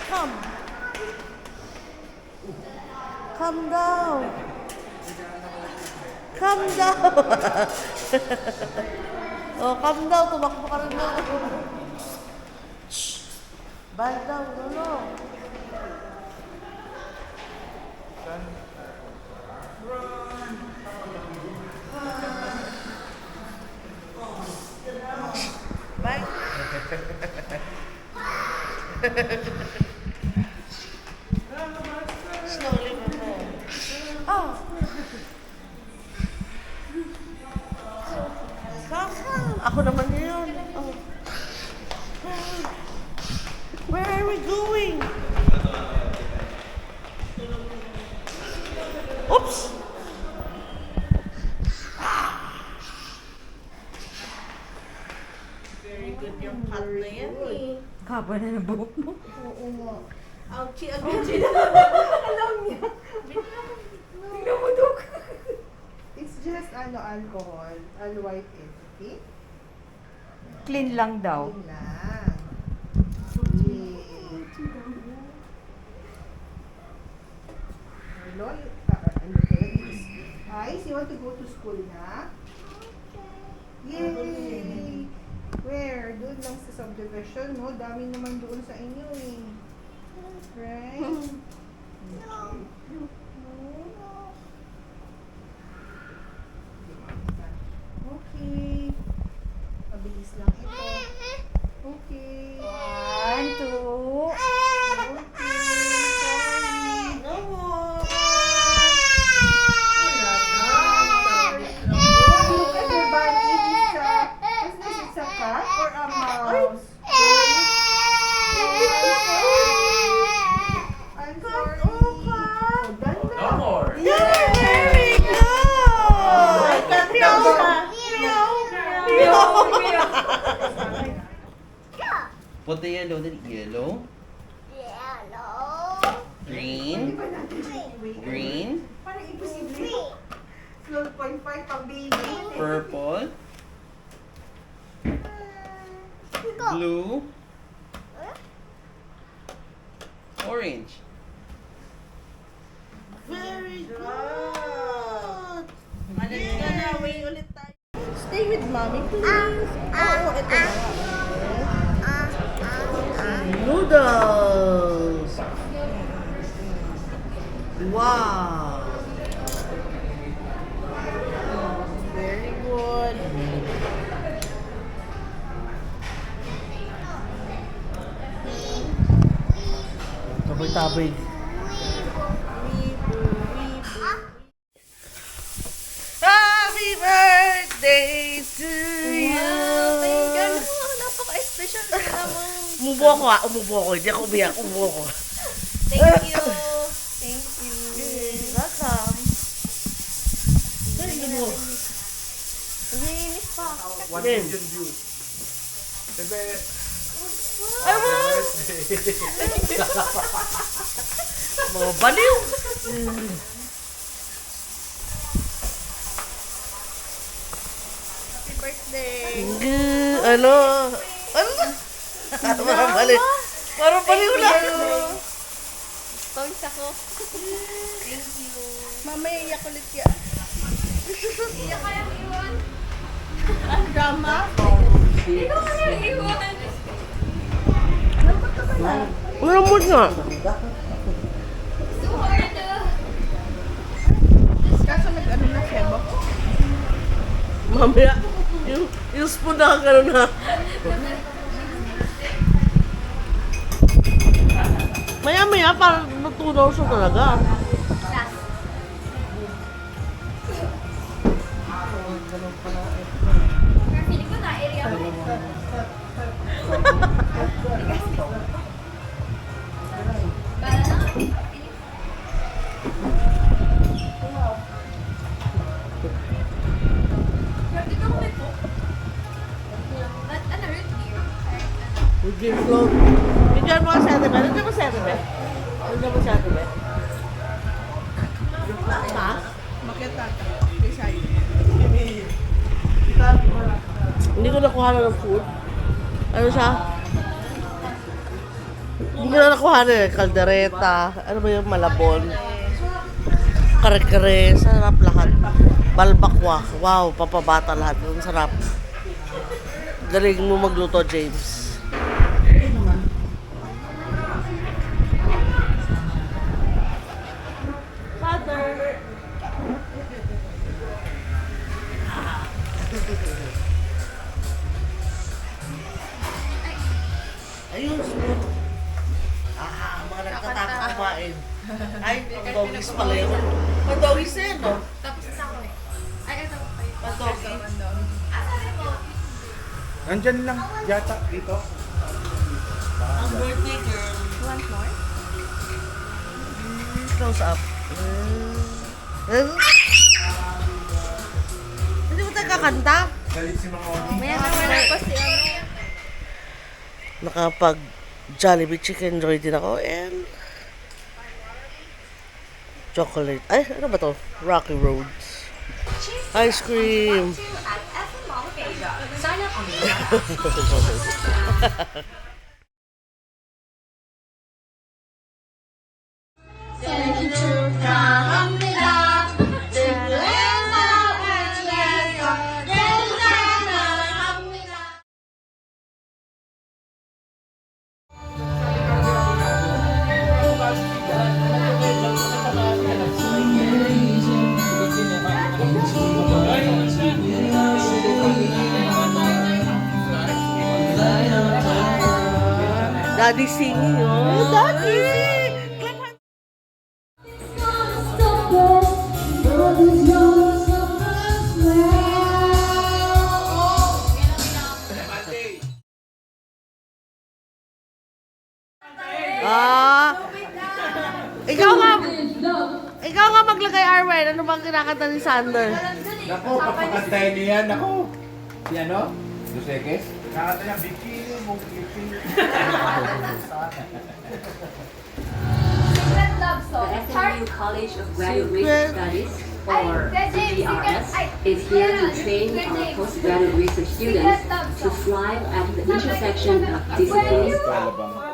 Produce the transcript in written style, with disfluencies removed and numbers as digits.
Come. Come down. Come down. Oh, come down. Tumakbo ka rin doon. Shh. Bal down. Ano? Bye. Slowly mo po. Oh. Come. Ako naman yun. Oh. Where are we going? Oops. Very good yung cut na yan eh. Kaba na ng buhok mo. Oo nga. Ouchie, ouchie. Alam niya. Tingnan mo, Dok. It's just alcohol, white okay? Clean lang daw. Yun lang. Yay. Hello, Ice, you want to go to school na? Yay! Where? Doon lang sa subdivision, no? Dami naman doon sa inyo eh. Right? Okay. Mabilis lang ito. Okay. 1, 2. Okay. Sorry. No more. Look at her body. Is this a cat or a mouse? I'm sorry. Oh, done na. No more. Yeah, very good. Put the yellow, then yellow, green, green, Parang imposible. 12.5 pang baby. purple, blue, orange. Very good. Malis ka na. Wait ulit tayo. Stay with mommy, please. Oo, ito na. Noodles. Wow. Very good. Taboy-taboy. Happy birthday to you! Napaka-special na naman. Umubo ako ha, umubo ako. Hindi ako umiyak, umubo ako. Thank you. Thank you. Welcome. Thank you. Umiinis pa. 1 million views. Bebe, Ano? Mga baliw. Happy birthday. Ano? Ano? Parang baliw. Parang baliw lang. Toys ako. Thank you. Mamaya iyak ulit yan. Iyak kayang iwan. Ang drama. Ikaw kayang iwan. Ano mo nga? So hard. Kaso nag-ano na siya ba? Mamaya, yung spoon na kagano na. Maya-maya, parang natunaw siya talaga. Feeling ko na area mo. Bala na. Grabe ka mo ito. But ano, root beer? Game float. Bigyan mo ang sete ba? Nandiyan mo sete ba? Nandiyan mo sete ba? Ha? Makita ka. Kay Shai. Hindi ko nakuha na ng food. Ano siya? Hindi ko na nakuha na eh. Caldereta. Ano ba yung Malabon? Kare-kare. Sarap lahat. Balbakwa. Wow, papabata lahat. Ang sarap. Galing mo magluto, James. Father! Ayun, smooth. Mga nagtataka kumain. Ay, ang doggies pala yun. Ang doggies na yun, no? Tapos isa ko eh. Ay, ito. Ang doggies. Asan mo? Nandyan lang yata dito. Ang birthday girl. Want more? Close up. Hindi mo tayo kakanta? Galit si Mang Oni. Maya na wala pa si ano. Nakapag Jollibee Chicken Joy din ako and chocolate. Ay, ano ba to? Rocky Roads. Ice cream. At SM Mall of Asia. Sign up on the Daddy singing, oh. Daddy! Ikaw nga maglagay, Arwen. Ano bang kinakanta ni Sander? Nako, papakantayin niya yan. Nako. Si ano? Dusekes? Nakata niya, bikini mo, bikini. Secret love song. The SMU College of Graduate Secret. Research Studies, Ay, or James, CGRS, ay, is here to yeah, train Secret our James. postgraduate research students Secret love to song. thrive at the intersection of disciplines, Alabang.